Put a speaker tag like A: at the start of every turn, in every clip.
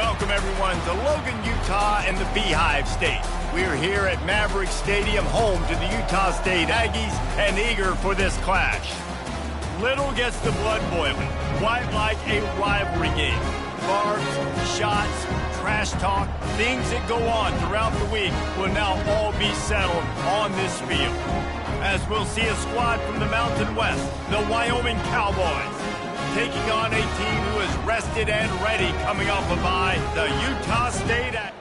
A: Welcome, everyone, to Logan, Utah and the Beehive State. We're here at Maverick Stadium, home to the Utah State Aggies, and eager for this clash. Little gets the blood boiling, quite like a rivalry game. Barbs, shots, trash talk, things that go on throughout the week will now all be settled on this field. As we'll see a squad from the Mountain West, the Wyoming Cowboys, taking on a team who is rested and ready coming off a bye, the Utah State Aggies.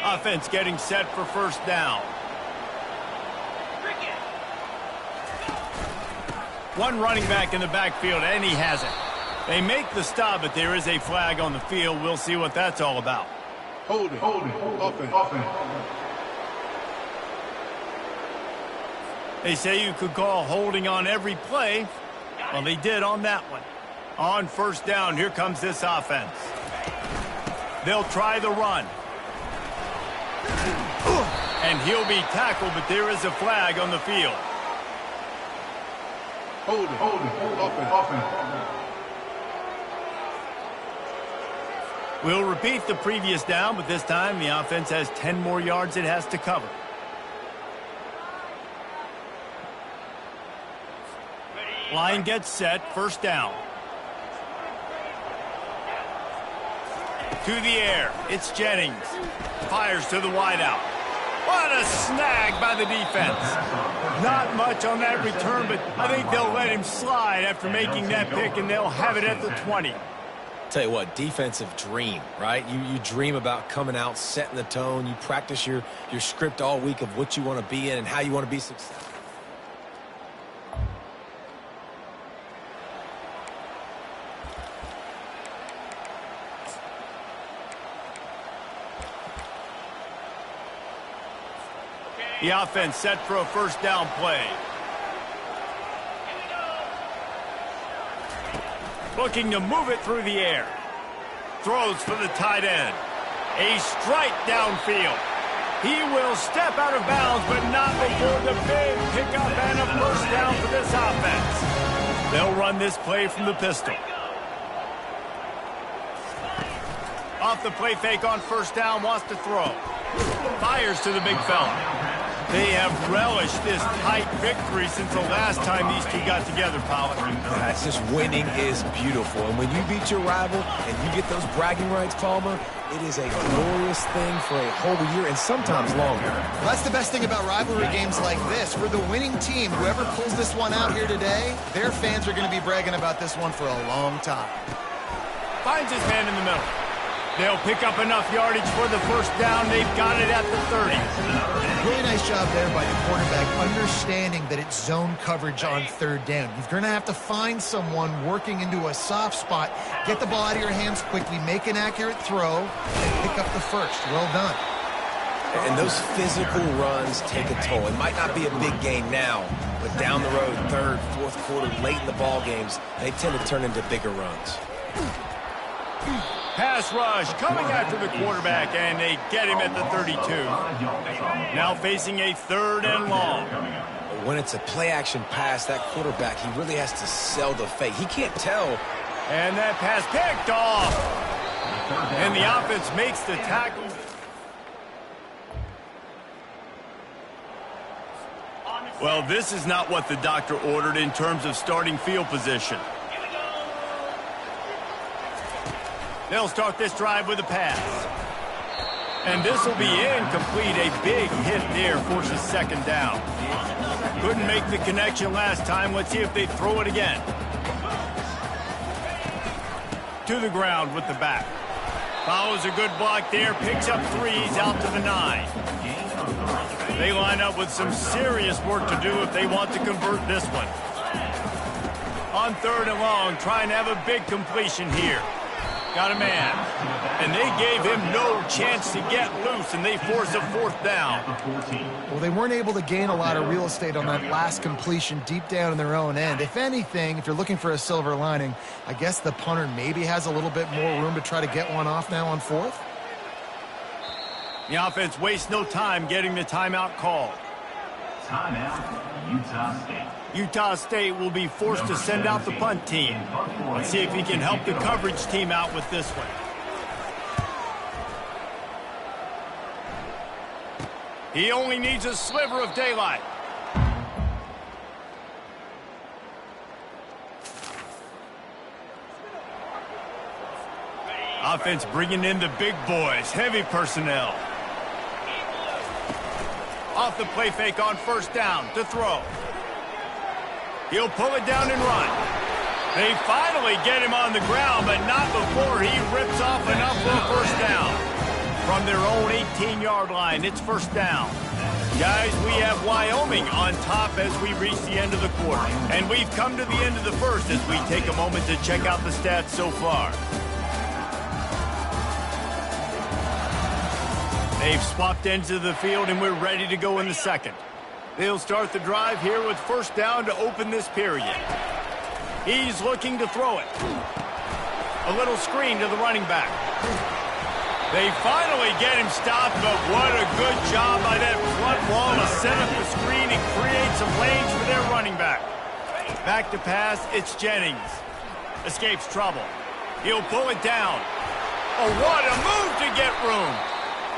A: Offense getting set for first down. One running back in the backfield, and he has it. They make the stop, but there is a flag on the field. We'll see what that's all about.
B: Hold it, offense.
A: They say you could call holding on every play. Well, they did on that one. On first down, here comes this offense. They'll try the run. And he'll be tackled, but there is a flag on the field.
B: Hold it, offense.
A: We'll repeat the previous down, but this time the offense has 10 more yards it has to cover. Line gets set, first down. To the air, it's Jennings. Fires to the wideout. What a snag by the defense. Not much on that return, but I think they'll let him slide after making that pick, and they'll have it at the 20.
C: Tell you what, defensive dream, right? You dream about coming out, setting the tone. You practice your script all week of what you want to be in and how you want to be successful.
A: The offense set for a first down play. Looking to move it through the air. Throws for the tight end. A strike downfield. He will step out of bounds, but not before the big pickup and a first down for this offense. They'll run this play from the pistol. Off the play fake on first down, wants to throw. Fires to the big fella. They have relished this tight victory since the last time these two got together, Pollard.
C: That's just winning is beautiful. And when you beat your rival and you get those bragging rights, Palmer, it is a glorious thing for a whole year and sometimes longer.
D: Well, that's the best thing about rivalry games like this. We're the winning team. Whoever pulls this one out here today, their fans are going to be bragging about this one for a long time.
A: Finds his man in the middle. They'll pick up enough yardage for the first down. They've got it at the 30.
D: Really nice job there by the quarterback, understanding that it's zone coverage on third down. You're going to have to find someone working into a soft spot, get the ball out of your hands quickly, make an accurate throw, and pick up the first. Well done.
C: And those physical runs take a toll. It might not be a big gain now, but down the road, third, fourth quarter, late in the ball games, they tend to turn into bigger runs.
A: Pass rush coming after the quarterback, and they get him at the 32. Now facing a third and long.
C: When it's a play-action pass, that quarterback, he really has to sell the fake. He can't tell.
A: And that pass picked off. And the offense makes the tackle. Well, this is not what the doctor ordered in terms of starting field position. They'll start this drive with a pass. And this will be incomplete. A big hit there forces second down. Couldn't make the connection last time. Let's see if they throw it again. To the ground with the back. Follows a good block there. Picks up threes out to the 9. They line up with some serious work to do if they want to convert this one. On third and long, trying to have a big completion here. Got a man. And they gave him no chance to get loose, and they force a fourth down.
D: Well, they weren't able to gain a lot of real estate on that last completion deep down in their own end. If anything, if you're looking for a silver lining, I guess the punter maybe has a little bit more room to try to get one off now on fourth.
A: The offense wastes no time getting the timeout called.
E: Timeout,
A: Utah State will be forced to send out the punt team. Let's see if he can help the coverage team out with this one. He only needs a sliver of daylight. Offense bringing in the big boys, heavy personnel. Off the play fake on first down to throw. He'll pull it down and run. They finally get him on the ground, but not before he rips off enough for a first down. From their own 18-yard line, it's first down. Guys, we have Wyoming on top as we reach the end of the quarter. And we've come to the end of the first as we take a moment to check out the stats so far. They've swapped ends of the field, and we're ready to go in the second. They'll start the drive here with first down to open this period. He's looking to throw it. A little screen to the running back. They finally get him stopped, but what a good job by that front wall to set up the screen and create some lanes for their running back. Back to pass, it's Jennings. Escapes trouble. He'll pull it down. Oh, what a move to get room.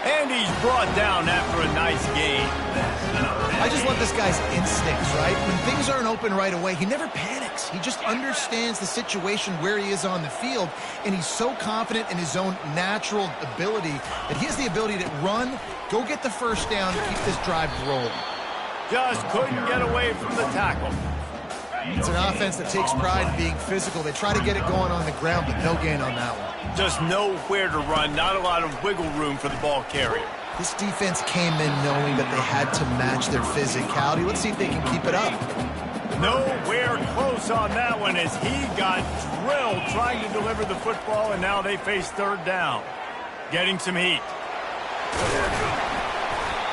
A: And he's brought down after a nice gain.
D: I just love this guy's instincts, right? When things aren't open right away, he never panics. He just understands the situation where he is on the field, and he's so confident in his own natural ability that he has the ability to run, go get the first down, and keep this drive rolling.
A: Just couldn't get away from the tackle.
D: It's an offense that takes pride in being physical. They try to get it going on the ground, but no gain on that one.
A: Just nowhere to run, not a lot of wiggle room for the ball carrier.
D: This defense came in knowing that they had to match their physicality. Let's see if they can keep it up.
A: Nowhere close on that one as he got drilled trying to deliver the football, and now they face third down. Getting some heat.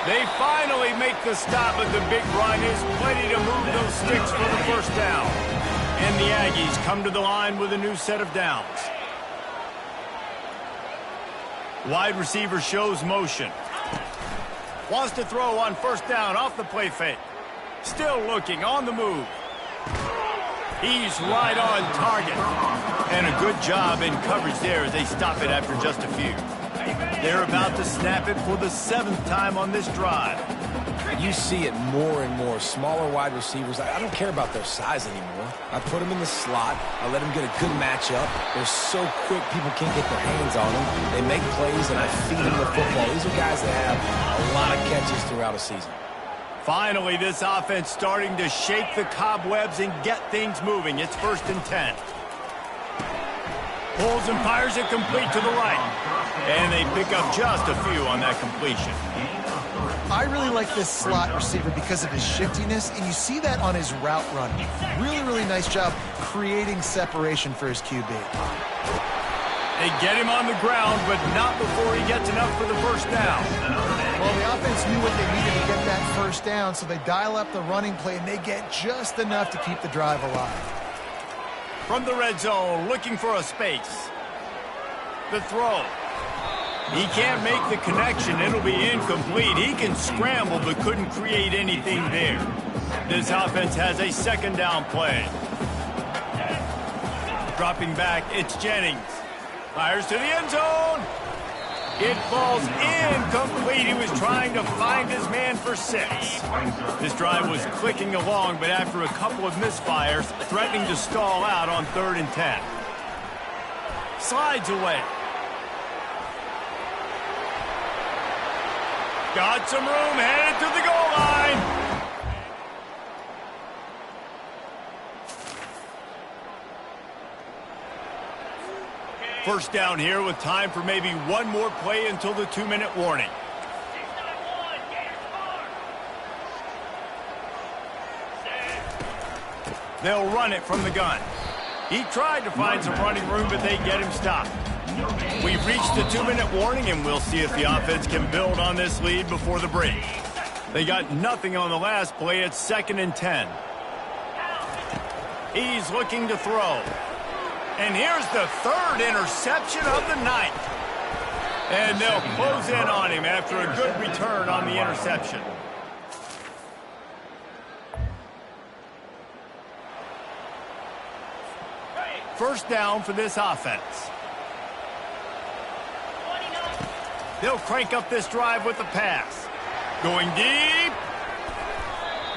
A: They finally make the stop, but the big run is plenty to move those sticks for the first down. And the Aggies come to the line with a new set of downs. Wide receiver shows motion. Wants to throw on first down off the play fake. Still looking on the move. He's right on target. And a good job in coverage there as they stop it after just a few. They're about to snap it for the 7th time on this drive.
C: You see it more and more. Smaller wide receivers. I don't care about their size anymore. I put them in the slot. I let them get a good matchup. They're so quick, people can't get their hands on them. They make plays, and I feed them the football. These are guys that have a lot of catches throughout a season.
A: Finally, this offense starting to shake the cobwebs and get things moving. It's 1st and 10. Pulls and fires it complete to the right. And they pick up just a few on that completion.
D: I really like this slot receiver because of his shiftiness, and you see that on his route run. Really, really nice job creating separation for his QB.
A: They get him on the ground, but not before he gets enough for the first down.
D: Well, the offense knew what they needed to get that first down, so they dial up the running play, and they get just enough to keep the drive alive.
A: From the red zone, looking for a space. The throw. He can't make the connection. It'll be incomplete. He can scramble, but couldn't create anything there. This offense has a 2nd down play. Dropping back, it's Jennings. Fires to the end zone. It falls incomplete. He was trying to find his man for 6. This drive was clicking along, but after a couple of misfires, threatening to stall out on 3rd and 10. Slides away. Got some room, headed to the goal line. First down here with time for maybe one more play until the 2-minute warning. They'll run it from the gun. He tried to find some running room, but they get him stopped. We've reached the 2-minute warning, and we'll see if the offense can build on this lead before the break. They got nothing on the last play. It's 2nd and 10. He's looking to throw. And here's the 3rd interception of the night. And they'll close in on him after a good return on the interception. first down for this offense. They'll crank up this drive with the pass. Going deep.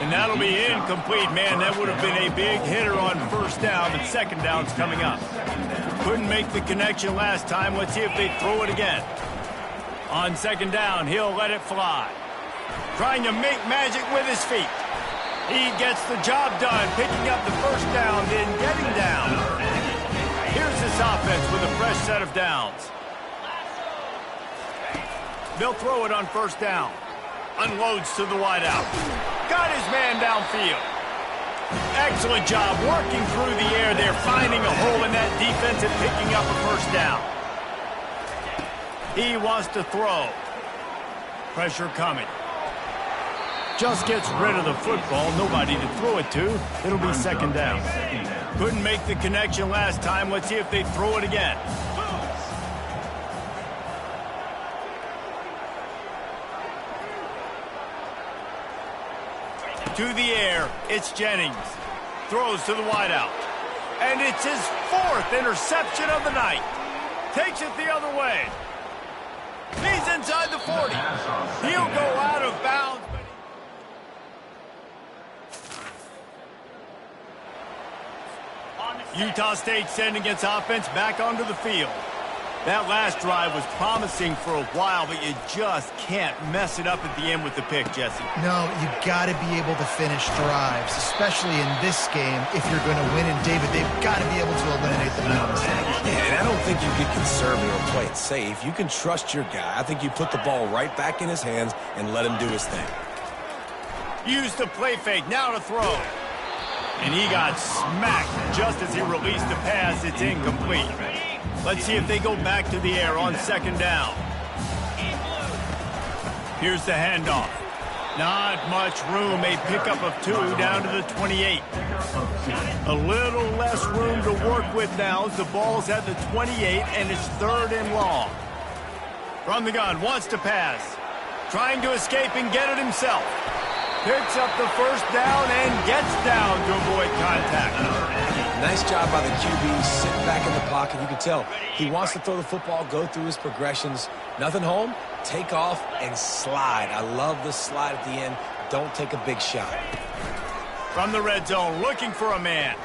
A: And that'll be incomplete. Man, that would have been a big hitter on first down, but second down's coming up. Couldn't make the connection last time. Let's see if they throw it again. On second down, he'll let it fly. Trying to make magic with his feet. He gets the job done, picking up the first down, then getting down. Here's this offense with a fresh set of downs. They'll throw it on first down. Unloads to the wideout. Got his man downfield. Excellent job working through the air there, finding a hole in that defense and picking up a first down. He wants to throw. Pressure coming. Just gets rid of the football. Nobody to throw it to. It'll be second down. Couldn't make the connection last time. Let's see if they throw it again. To the air, it's Jennings. Throws to the wideout. And it's his fourth interception of the night. Takes it the other way. He's inside the 40. He'll go out of bounds. Utah State sending its offense back onto the field. That last drive was promising for a while, but you just can't mess it up at the end with the pick, Jesse.
D: No, you've got to be able to finish drives, especially in this game if you're going to win. And, David, they've got to be able to eliminate the mental mistakes.
C: And I don't think you get conservative or play it safe. You can trust your guy. I think you put the ball right back in his hands and let him do his thing.
A: Use the play fake, now to throw. And he got smacked just as he released the pass. It's incomplete. Let's see if they go back to the air on second down. Here's the handoff. Not much room. A pickup of 2 down to the 28. A little less room to work with now as the ball's at the 28 and it's third and long. From the gun, wants to pass. Trying to escape and get it himself. Picks up the first down and gets down to avoid contact.
C: Nice job by the QB, sitting back in the pocket. You can tell he wants to throw the football, go through his progressions. Nothing home, take off, and slide. I love the slide at the end. Don't take a big shot.
A: From the red zone, looking for a man.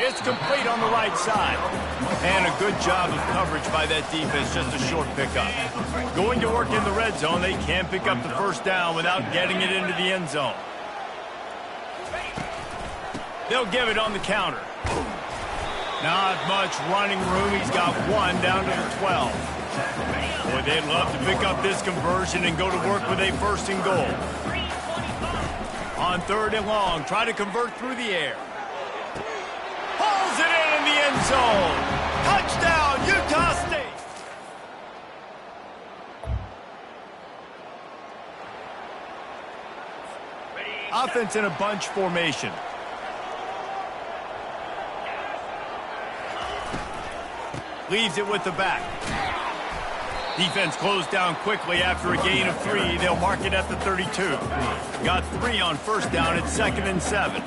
A: It's complete on the right side. And a good job of coverage by that defense, just a short pickup. Going to work in the red zone, they can't pick up the first down without getting it into the end zone. They'll give it on the counter. Not much running room. He's got 1 down to the 12. Boy, they'd love to pick up this conversion and go to work with a first and goal. On third and long, try to convert through the air. Pulls it in the end zone. Touchdown, Utah State. Offense in a bunch formation. Leaves it with the back. Defense closed down quickly after a gain of 3. They'll mark it at the 32. Got 3 on first down at 2nd and 7.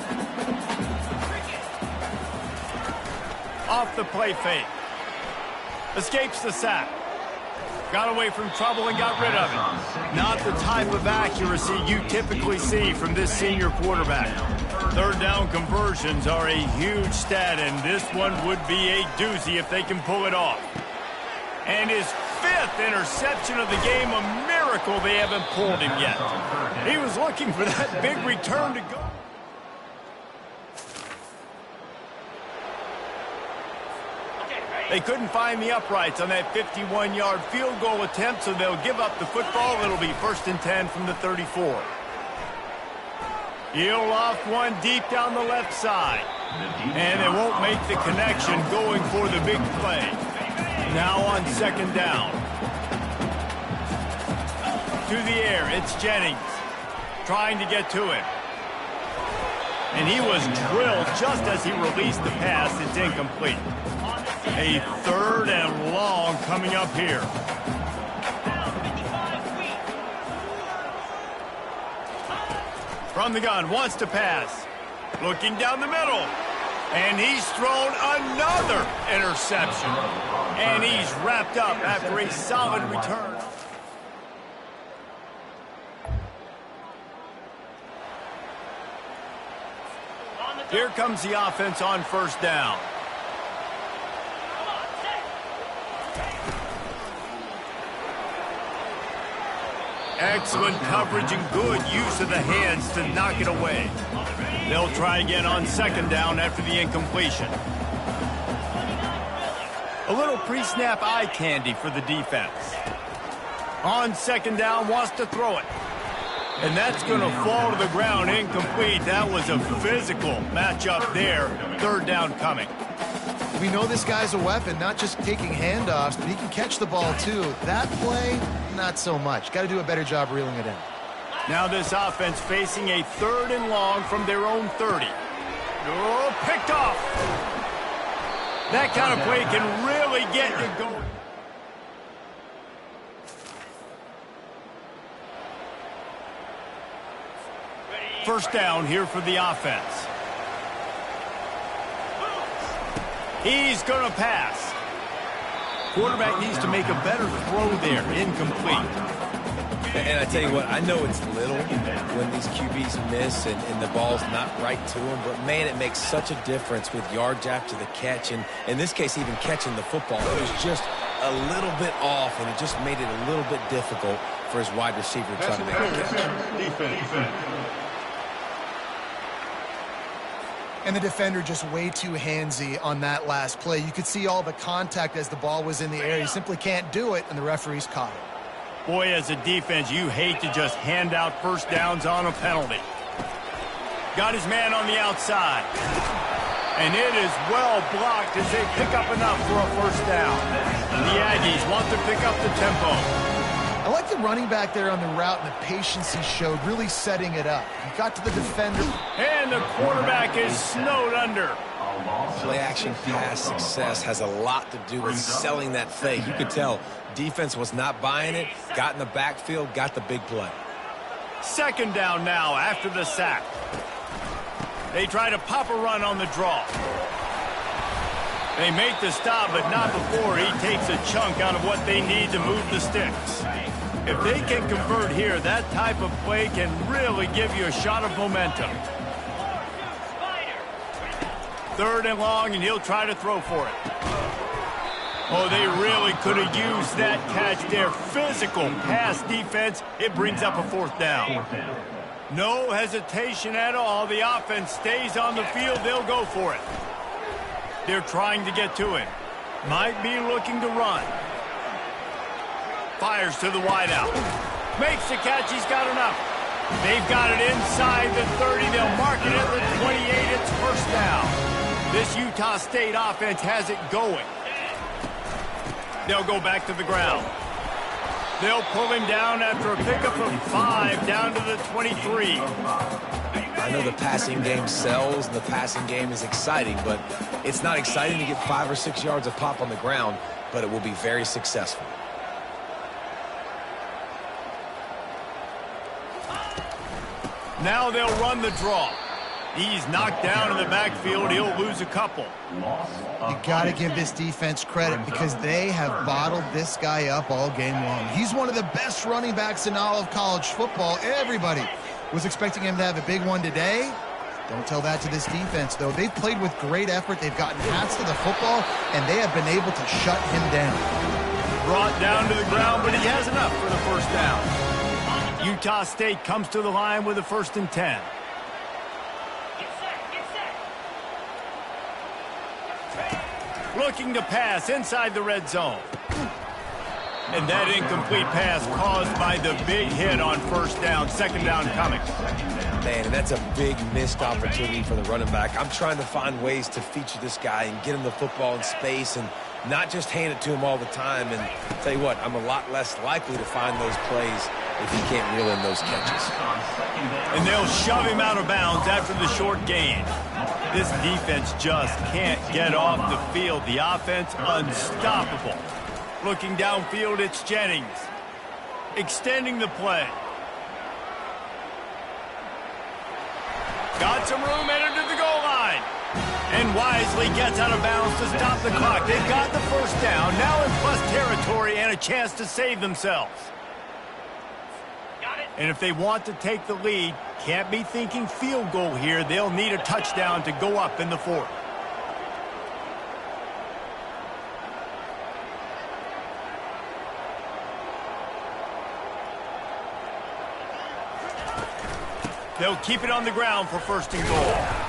A: Off the play fake. Escapes the sack. Got away from trouble and got rid of it. Not the type of accuracy you typically see from this senior quarterback. Third down conversions are a huge stat, and this one would be a doozy if they can pull it off. And his 5th interception of the game, a miracle they haven't pulled him yet. He was looking for that big return to go. They couldn't find the uprights on that 51-yard field goal attempt, so they'll give up the football. It'll be 1st and 10 from the 34. He'll off one deep down the left side. And they won't make the connection going for the big play. Now on second down. To the air, it's Jennings. Trying to get to him. And he was drilled just as he released the pass. It's incomplete. A third and long coming up here. From the gun, wants to pass. Looking down the middle. And he's thrown another interception. And he's wrapped up after a solid return. Here comes the offense on first down. Excellent coverage and good use of the hands to knock it away. They'll try again on second down after the incompletion. A little pre-snap eye candy for the defense. On second down, wants to throw it. And that's going to fall to the ground incomplete. That was a physical matchup there. Third down coming.
D: We know this guy's a weapon, not just taking handoffs, but he can catch the ball too. That play, not so much. Got to do a better job reeling it in.
A: Now this offense facing a third and long from their own 30. Oh, picked off. That kind of play can really get you going. First down here for the offense. He's going to pass. Quarterback needs to make a better throw there. Incomplete.
C: And I tell you what, I know it's little when these QBs miss and the ball's not right to them, but man, it makes such a difference with yards after the catch, and in this case, even catching the football. It was just a little bit off, and it just made it a little bit difficult for his wide receiver to try to make a catch.
B: Defense.
D: And the defender just way too handsy on that last play. You could see all the contact as the ball was in the air. He simply can't do it, and the referees caught it.
A: Boy, as a defense, you hate to just hand out first downs on a penalty. Got his man on the outside. And it is well blocked as they pick up enough for a first down. The Aggies want to pick up the tempo.
D: I like the running back there on the route and the patience he showed, really setting it up. He got to the defender.
A: And the quarterback is snowed under.
C: Play-action pass success has a lot to do with selling that fake. You could tell defense was not buying it, got in the backfield, got the big play.
A: Second down now after the sack. They try to pop a run on the draw. They make the stop, but not before he takes a chunk out of what they need to move the sticks. If they can convert here, that type of play can really give you a shot of momentum. Third and long, and he'll try to throw for it. Oh, they really could have used that catch there. Physical pass defense. It brings up a fourth down. No hesitation at all. The offense stays on the field. They'll go for it. They're trying to get to him. Might be looking to run. Fires to the wideout. Makes the catch. He's got enough. They've got it inside the 30. They'll mark it at the 28. It's first down. This Utah State offense has it going. They'll go back to the ground. They'll pull him down after a pickup of 5 down to the 23.
C: I know the passing game sells and the passing game is exciting, but it's not exciting to get 5 or 6 yards of pop on the ground, but it will be very successful.
A: Now they'll run the draw. He's knocked down in the backfield. He'll lose a couple.
D: You got to give this defense credit because they have bottled this guy up all game long. He's one of the best running backs in all of college football. Everybody was expecting him to have a big one today. Don't tell that to this defense, though. They've played with great effort. They've gotten hats to the football, and they have been able to shut him down.
A: Brought down to the ground, but he has enough for the first down. Utah State comes to the line with a 1st and 10. Looking to pass inside the red zone. And that incomplete pass caused by the big hit on first down. Second down coming.
C: Man, and that's a big missed opportunity for the running back. I'm trying to find ways to feature this guy and get him the football in space and not just hand it to him all the time. And I'll tell you what, I'm a lot less likely to find those plays if he can't reel in those catches.
A: And they'll shove him out of bounds after the short gain. This defense just can't get off the field. The offense unstoppable. Looking downfield, it's Jennings. Extending the play. Got some room, entered to the goal line. And and wisely gets out of bounds to stop the clock. They've got the first down, now in plus territory and a chance to save themselves. And if they want to take the lead, can't be thinking field goal here. They'll need a touchdown to go up in the fourth. They'll keep it on the ground for first and goal.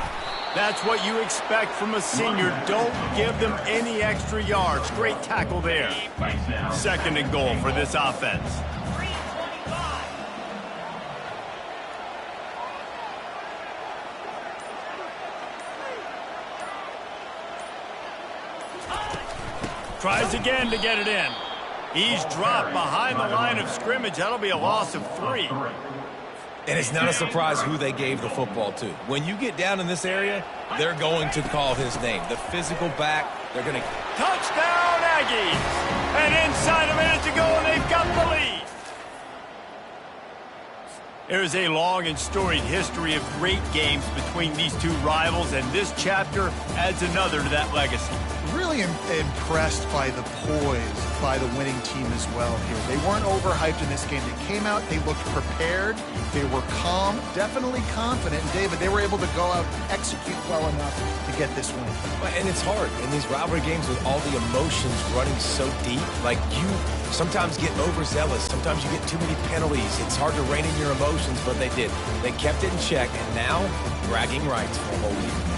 A: That's what you expect from a senior. Don't give them any extra yards. Great tackle there. Second and goal for this offense. Tries again to get it in. He's dropped behind the line of scrimmage. That'll be a loss of 3.
C: And it's not a surprise who they gave the football to. When you get down in this area, they're going to call his name. The physical back, they're going to...
A: Touchdown, Aggies! And inside a minute to go, and they've got the lead. There's a long and storied history of great games between these two rivals, and this chapter adds another to that legacy.
D: Really impressed by the poise by the winning team as well here. They weren't overhyped in this game. They came out, they looked prepared, they were calm, definitely confident. And David, they were able to go out and execute well enough to get this win.
C: And it's hard in these rivalry games with all the emotions running so deep. Like, you sometimes get overzealous. Sometimes you get too many penalties. It's hard to rein in your emotions, but they did. They kept it in check, and now bragging rights for a whole year.